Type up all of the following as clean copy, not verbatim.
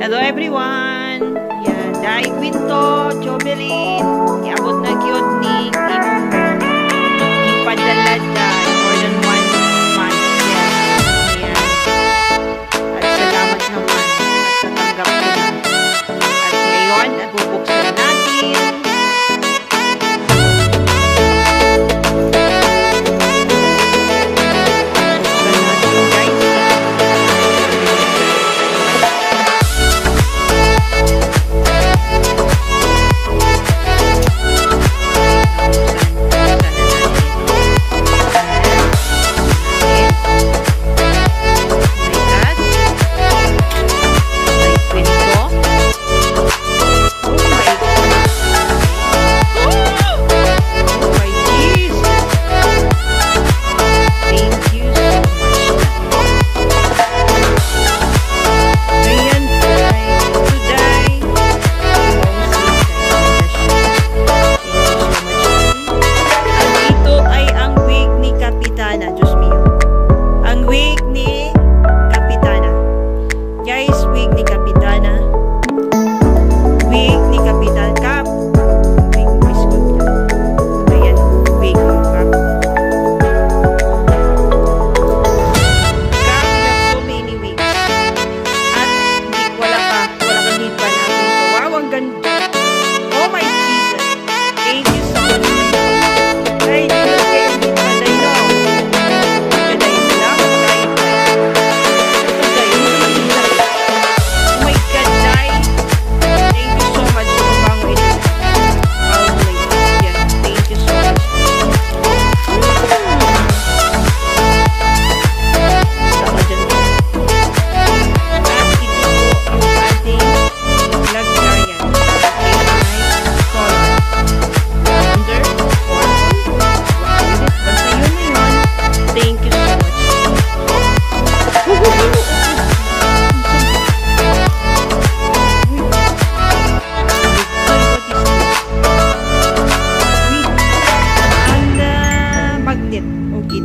Hello everyone! Yan, dahil Quinto, Jobelin, iabot na gyud ni imong ipadala dyan more than 1 month. Yan. At salamat naman at natanggap ko na. At ngayon, bubuksan natin.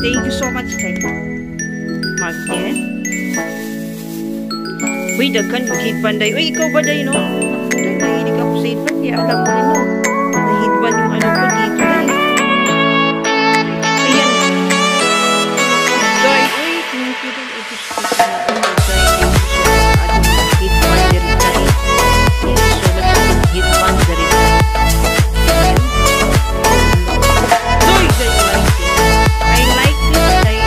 Thank you so much, Tay. Magnet. Uy, daghan mo hitbanday. Uy, ikaw ba day, no? Nahilig ako sa hitban. Kaya alam mo rin, no? Nahitban yung alam ko dito, day. Ayan. Joy, uy, thank you, day. Ito sa hitban din, day. Thank you so much sa hitban din, day. Joy, day, I like this, day.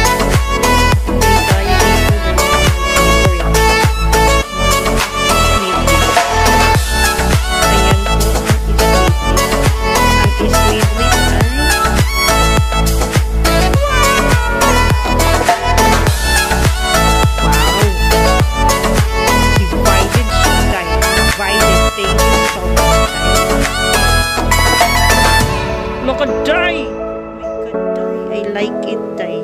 Look at Day! I like it, Day.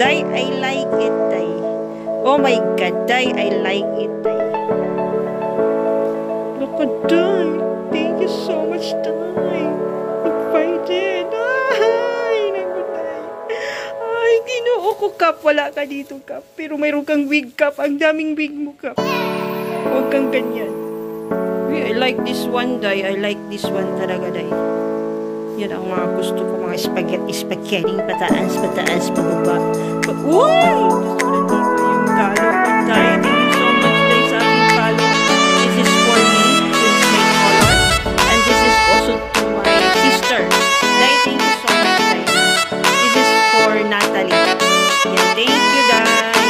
Day, I like it, Day. Oh my God, Day, I like it, Day. Look at Day. Thank you so much, Day. Excited. Ay, naku, Day. Ay, ginoo ko, Kap. Wala ka dito, Kap. Pero mayroon kang wig, Kap. Ang daming wig mo, Kap. Huwag kang ganyan. I like this one, Day. I like this one talaga, Day. Yan ang mga gusto ko, mga spaghetti, pataas, pababa. Uy! Gusto na dito yung talo. Thank you so much, Day, sa aking talo. This is for me. This is my color. And this is also to my sister. Day, thank you so much, Day. This is for Natalie. Yan, thank you, Day. Salamat.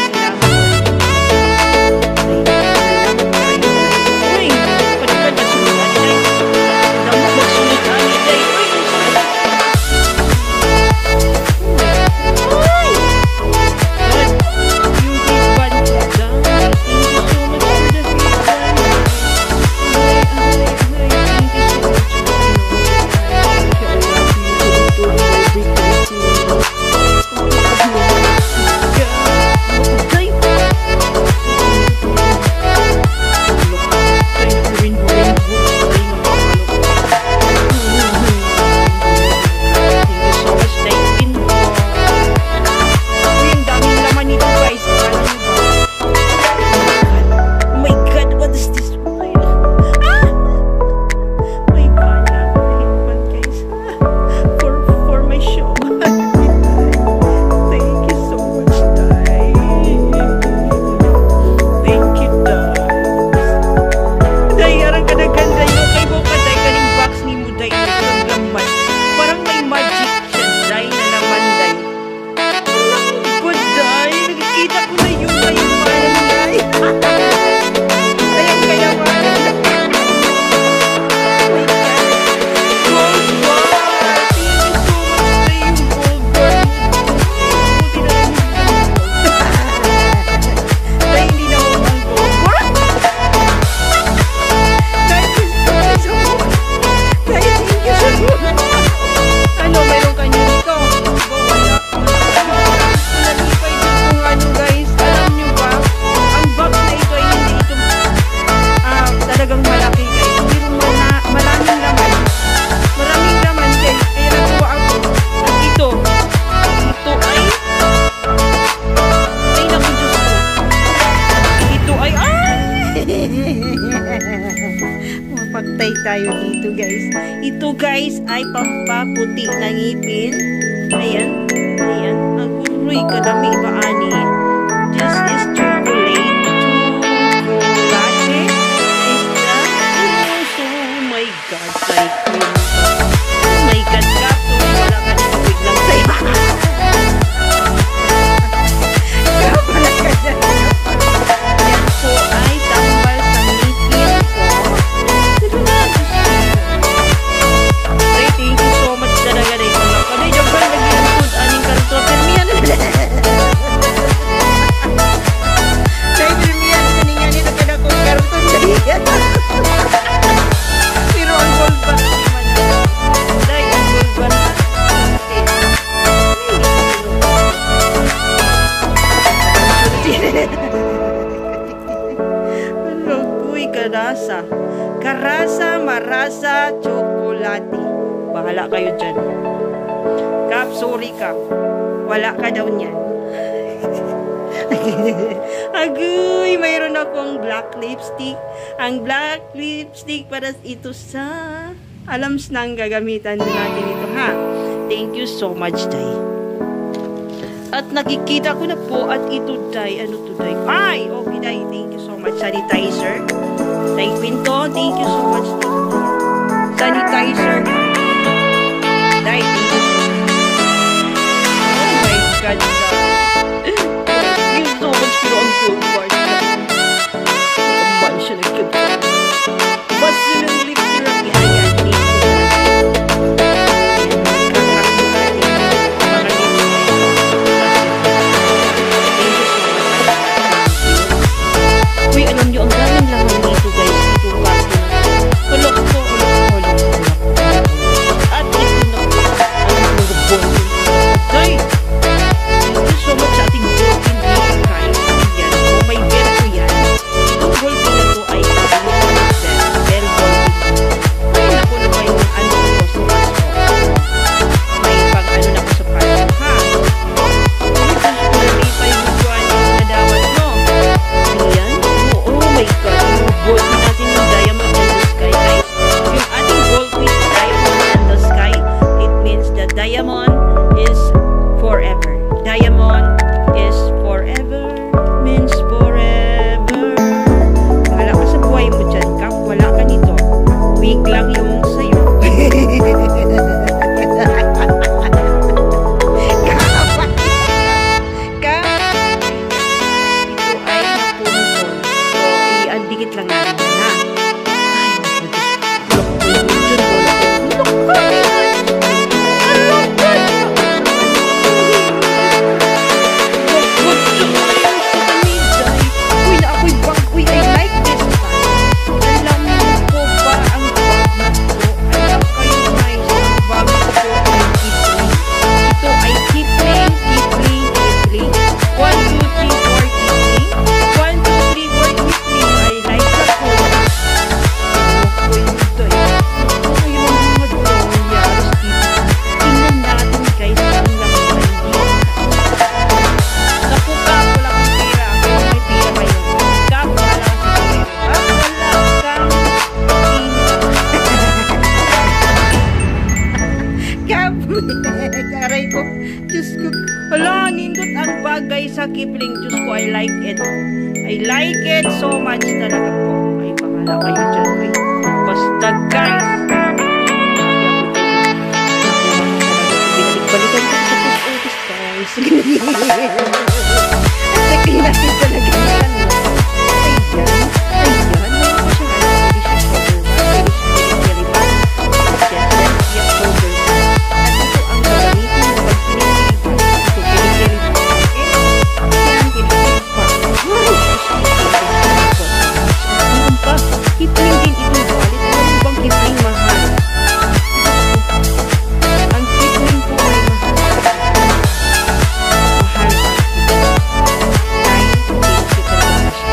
guys ay pampaputi na ngipin. Ayan. Ayan. Ang kuroy kadami ba ani? This is chocolate. Chocolate. Oh my God. Like, oh my God. Kaso wala ka na biglang sa'yo. Yan po ay tambal sa ngipin ko. Dito na. Ay, thank you so much talaga rin. Pwede dyan ba nag-iuntod aning karto? Permiyan na. Dahil permiyan na niya nito kada kong karto. Pero ang gold ba naman na? Dahil ang gold ba na? Uy, karasa. Karasa, marasa, tsokolate. Bahala kayo dyan. Kap, sorry Kap. Wala ka daw niyan. Agoy, mayroon akong black lipstick. Ang black lipstick para ito sa alams nang gagamitan natin ito, ha? Thank you so much, Day. At nakikita ko na po at ito, Day. Ano to, Day? Ay! Okay, Day. Thank you so much. Sanitizer. Day Pinto. Thank you so much. Sanitizer. Day, thank you so much. Oh my God, Day. Thank you so much. Pero ang cool part na. Naman siya nagkita. Basta ng lip therapy. Ayan. Thank you. Uy, alam nyo, ang daming laman dito, guys. Ito, bago na. Hulok ko, hulok. At ito na. Ang mga ballpen. Guys, thank you so much sa ating ballpen dito, guys. Ayan. Oh, may verso yan. Itong ballpen na to ay very ballpen. Ay, naku na may ano ito, sumas ko. May pang ano na ko sa parang, ha? Uy, gusto ko na pa yung buwan na dawan mo. Ayan. Oh my God, yung gold natin yung diamond in the sky, guys. Yung ating gold with diamond in the sky, it means that diamond is forever. Diamond is forever, means forever. Wala ka sa buhay mo dyan, Kap. Wala ka nito. Weak lang yung sa'yo. Dikit lang natin yan, ha? Ay, uy, na ako'y bag. Uy, I like this bag. Alam niyo po ba ang bag na ito? Alam kayo guys, ang bag na ito ay Kipling. Ito ay Kipling. 1, 2, 3, 4 Kipling. 1, 2, 3, 4 Kipling. I like the color. Uy, ito eh. Ito yung mga drawers dito. Tingnan natin guys, ang laman dito. Naku, Kap, wala kang pera. Kung may pera kayo. Kap, wala kang pera. Kap, wala kang Kap, aray ko. Diyos ko. Wala, nindot ang bagay sa Kipling. Diyos ko, I like it. I like it so much talaga po. Ay, bahala kayo dyan. Ay, basta guys. Binalik-balikan ko sa post office guys. At natin talaga yan. Ayan. Ayan. Mayroon ko siya. Pwede siya shoulder bag. Pwede siya carry bag. Yes, shoulder bag. At ito ang gagamitin ng pag-carry bag. Ito, carry bag. Ayan, carry bag. Meron pa. Kipling din itong wallet. Alam mo bang Kipling mahal? Ang Kipling po ay mahal. Mahal. Ay, thank you talaga.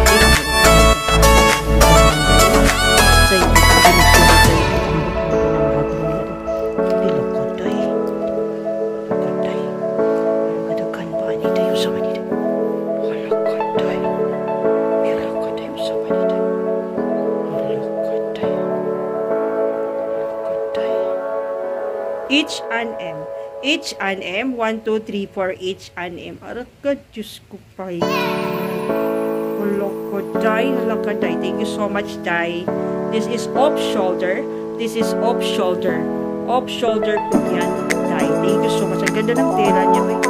H&M. 1, 2, 3, 4 H&M. Arakat, Diyos ko pa. Day. Thank you so much, Day. This is off shoulder. This is off shoulder. Off shoulder po yan, Day. Thank you so much. Ang ganda ng tela niya.